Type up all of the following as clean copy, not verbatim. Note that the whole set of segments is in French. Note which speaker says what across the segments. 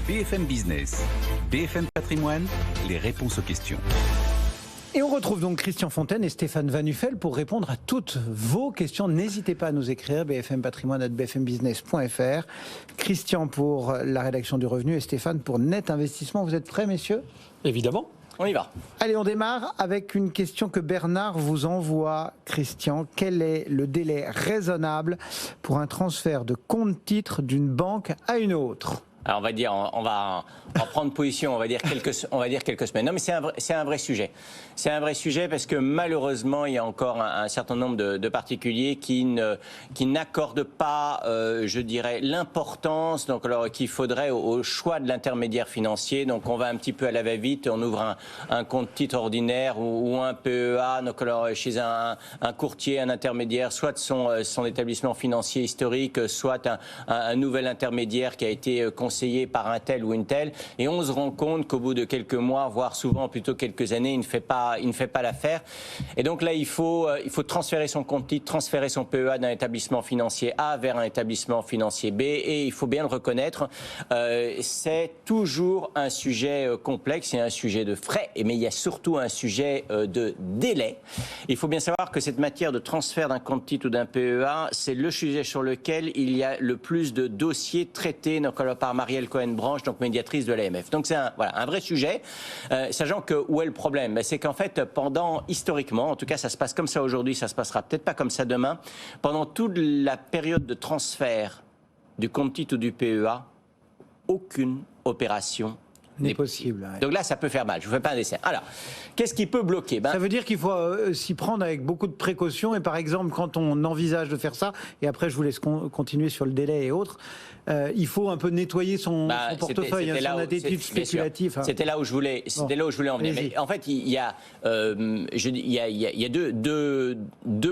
Speaker 1: BFM Business, BFM Patrimoine, les réponses aux questions.
Speaker 2: Et on retrouve donc Christian Fontaine et Stéphane Van Nuffel pour répondre à toutes vos questions. N'hésitez pas à nous écrire, bfmpatrimoine@bfmbusiness.fr. Christian pour la rédaction du revenu et Stéphane pour Net Investissement. Vous êtes prêts, messieurs ?
Speaker 3: Évidemment.
Speaker 4: On y va.
Speaker 2: Allez, on démarre avec une question que Bernard vous envoie, Christian. Quel est le délai raisonnable pour un transfert de compte-titre d'une banque à une autre ?
Speaker 4: Alors on va prendre position, on va dire quelques semaines. Non, mais c'est un vrai sujet. C'est un vrai sujet parce que malheureusement, il y a encore un certain nombre de particuliers qui n'accordent pas, je dirais, l'importance qu'il faudrait au choix de l'intermédiaire financier. Donc on va un petit peu à la va-vite, on ouvre un compte titre ordinaire ou un PEA, donc alors chez un courtier, un intermédiaire, soit de son établissement financier historique, soit un nouvel intermédiaire qui a été conseillé par un tel ou une telle, et on se rend compte qu'au bout de quelques mois, voire souvent plutôt quelques années, il ne fait pas l'affaire. Et donc là, il faut transférer son compte titre, transférer son PEA d'un établissement financier A vers un établissement financier B, et il faut bien le reconnaître, c'est toujours un sujet complexe, il y a un sujet de frais, mais il y a surtout un sujet de délai. Il faut bien savoir que cette matière de transfert d'un compte titre ou d'un PEA, c'est le sujet sur lequel il y a le plus de dossiers traités donc, par Marielle Cohen-Branche, donc médiatrice de l'AMF. Donc c'est un vrai sujet, sachant que où est le problème ? C'est qu'en fait, historiquement, en tout cas ça se passe comme ça aujourd'hui, ça se passera peut-être pas comme ça demain, pendant toute la période de transfert du compte titre ou du PEA, aucune opération
Speaker 2: n'est possible. Ouais.
Speaker 4: Donc là, ça peut faire mal. Je vous fais pas un dessin. Alors, qu'est-ce qui peut bloquer ?
Speaker 2: Ça veut dire qu'il faut s'y prendre avec beaucoup de précautions. Et par exemple, quand on envisage de faire ça, et après je vous laisse continuer sur le délai et autres, il faut un peu nettoyer son portefeuille, son attitude spéculative.
Speaker 4: C'était là où je voulais en venir. Mais en fait, il y a deux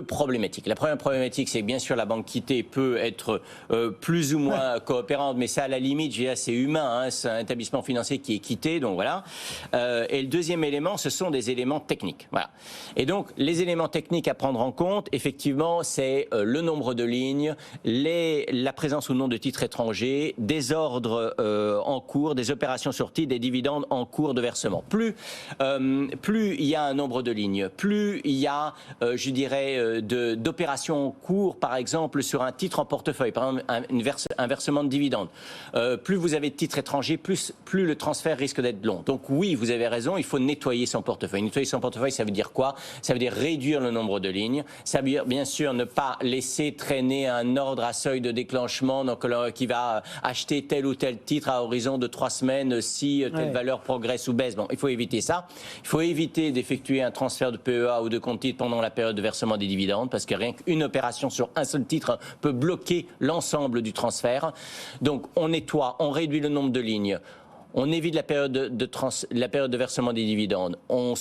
Speaker 4: problématiques. La première problématique, c'est que bien sûr la banque quittée peut être plus ou moins coopérante, mais ça à la limite, c'est humain. C'est un établissement financier qui est quitté, donc voilà. Et le deuxième élément, ce sont des éléments techniques. Voilà. Et donc les éléments techniques à prendre en compte, effectivement, c'est le nombre de lignes, la présence ou non de titres étrangers, des ordres en cours, des opérations sorties, des dividendes en cours de versement. Plus il y a un nombre de lignes, plus il y a, je dirais, d'opérations en cours, par exemple, sur un titre en portefeuille, par exemple un versement de dividendes. Plus vous avez de titres étrangers, plus le transfert risque d'être long. Donc oui, vous avez raison, il faut nettoyer son portefeuille. Nettoyer son portefeuille, ça veut dire quoi ? Ça veut dire réduire le nombre de lignes. Ça veut dire, bien sûr, ne pas laisser traîner un ordre à seuil de déclenchement, donc qui va acheter tel ou tel titre à horizon de 3 semaines si telle valeur progresse ou baisse. Bon, il faut éviter ça. Il faut éviter d'effectuer un transfert de PEA ou de compte titre pendant la période de versement des dividendes, parce que rien qu'une opération sur un seul titre peut bloquer l'ensemble du transfert. Donc on nettoie, on réduit le nombre de lignes. On évite la période de versement des dividendes. On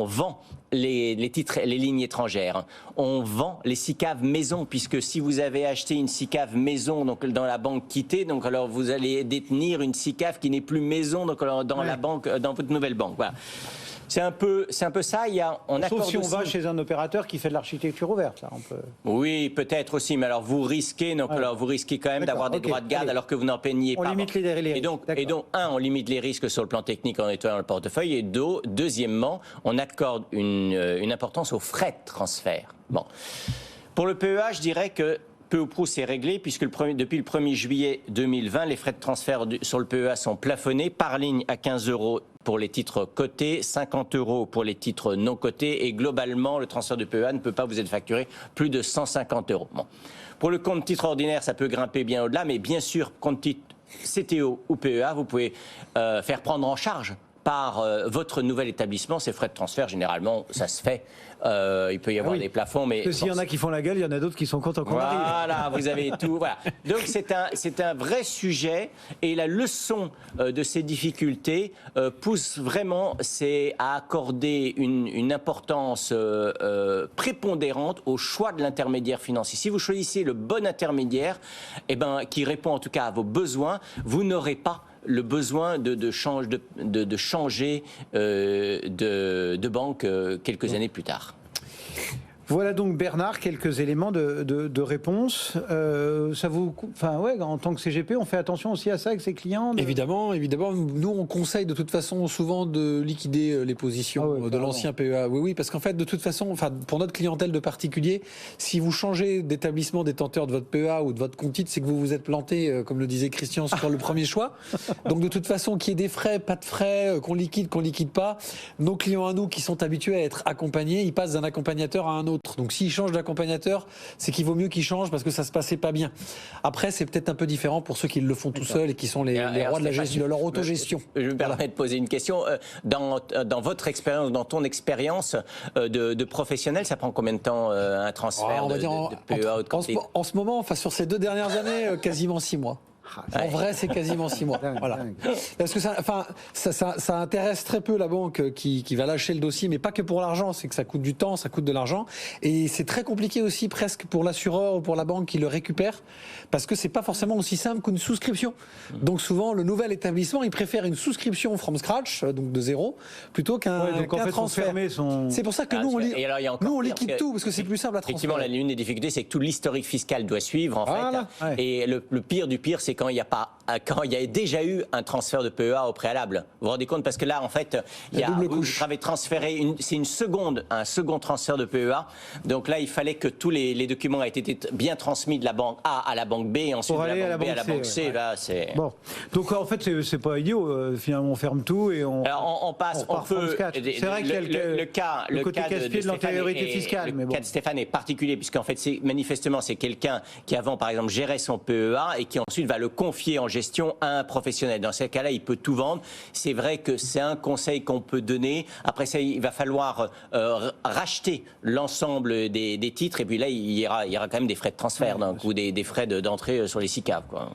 Speaker 4: vend les titres, les lignes étrangères. On vend les SICAV maison, puisque si vous avez acheté une SICAV maison donc dans la banque quittée, donc alors vous allez détenir une SICAV qui n'est plus maison donc alors dans la banque, dans votre nouvelle banque. Voilà. C'est un peu ça.
Speaker 2: Sauf si on va chez un opérateur qui fait de l'architecture ouverte. Là, on peut...
Speaker 4: Oui, peut-être aussi, mais alors vous risquez, alors vous risquez quand même d'avoir des droits de garde alors que vous n'en peignez pas.
Speaker 2: On limite les risques.
Speaker 4: Et donc, on limite les risques sur le plan technique en nettoyant le portefeuille, et deuxièmement, on accorde une importance aux frais de transfert. Bon. Pour le PEA, je dirais que peu ou prou c'est réglé, puisque depuis le 1er juillet 2020, les frais de transfert sur le PEA sont plafonnés par ligne à 15 € pour les titres cotés, 50 € pour les titres non cotés, et globalement, le transfert de PEA ne peut pas vous être facturé plus de 150 €. Bon. Pour le compte titre ordinaire, ça peut grimper bien au-delà, mais bien sûr, compte titre CTO ou PEA, vous pouvez faire prendre en charge par votre nouvel établissement ces frais de transfert. Généralement, ça se fait. Il peut y avoir des plafonds, mais
Speaker 2: s'il y en a qui font la gueule, il y en a d'autres qui sont contents qu'on arrive.
Speaker 4: Voilà, vous avez tout. Voilà. Donc c'est un vrai sujet, et la leçon de ces difficultés pousse vraiment à accorder une importance prépondérante au choix de l'intermédiaire financier. Si vous choisissez le bon intermédiaire, qui répond en tout cas à vos besoins, vous n'aurez pas le besoin de changer de banque quelques années plus tard.
Speaker 2: Voilà donc Bernard, quelques éléments de réponse. Ça vous, enfin ouais, en tant que CGP, on fait attention aussi à ça avec ses clients.
Speaker 3: Évidemment. Nous on conseille de toute façon souvent de liquider les positions de l'ancien PEA. Oui, parce qu'en fait de toute façon, enfin pour notre clientèle de particuliers, si vous changez d'établissement détenteur de votre PEA ou de votre compte titre, c'est que vous vous êtes planté, comme le disait Christian, sur le premier choix. Donc de toute façon, qu'il y ait des frais, pas de frais, qu'on liquide pas, nos clients à nous qui sont habitués à être accompagnés, ils passent d'un accompagnateur à un autre. Donc s'ils changent d'accompagnateur, c'est qu'il vaut mieux qu'ils changent parce que ça se passait pas bien. Après, c'est peut-être un peu différent pour ceux qui le font tout seuls et qui sont les rois de la gestion, de leur autogestion.
Speaker 4: Je me permets de poser une question. Dans votre expérience, dans ton expérience de professionnel, ça prend combien de temps un transfert de PEA ou de compte titre ?
Speaker 3: En ce moment, enfin sur ces 2 dernières années, quasiment 6 mois. En vrai, c'est quasiment 6 mois. Voilà. Parce que ça intéresse très peu la banque qui va lâcher le dossier, mais pas que pour l'argent, c'est que ça coûte du temps, ça coûte de l'argent. Et c'est très compliqué aussi presque pour l'assureur ou pour la banque qui le récupère, parce que c'est pas forcément aussi simple qu'une souscription. Donc souvent, le nouvel établissement, il préfère une souscription from scratch, donc de zéro, plutôt qu'un transfert. C'est pour ça que nous, on liquide tout, parce que c'est plus simple à transférer.
Speaker 4: Effectivement, l'une des difficultés, c'est que tout l'historique fiscal doit suivre, en fait. Ouais. Et le pire du pire, c'est quand il y a déjà eu un transfert de PEA au préalable. Vous vous rendez compte, parce que là, en fait, vous avez transféré, un second transfert de PEA. Donc là, il fallait que tous les documents aient été bien transmis de la banque A à la banque B et ensuite de la banque B à la banque C. Là, c'est...
Speaker 2: Bon. Donc en fait, c'est pas idiot. Finalement, on ferme tout et on.
Speaker 4: Alors on passe. On peut.
Speaker 2: C'est vrai que le côté casse-pied de l'antériorité fiscale.
Speaker 4: Le cas de Stéphane est particulier puisqu'en fait, manifestement, c'est quelqu'un qui avant, par exemple, gérait son PEA et qui ensuite va le confier en gestion à un professionnel. Dans ces cas-là, il peut tout vendre. C'est vrai que c'est un conseil qu'on peut donner. Après ça, il va falloir racheter l'ensemble des titres. Et puis là, il y aura quand même des frais de transfert ou des frais d'entrée sur les SICAV, quoi.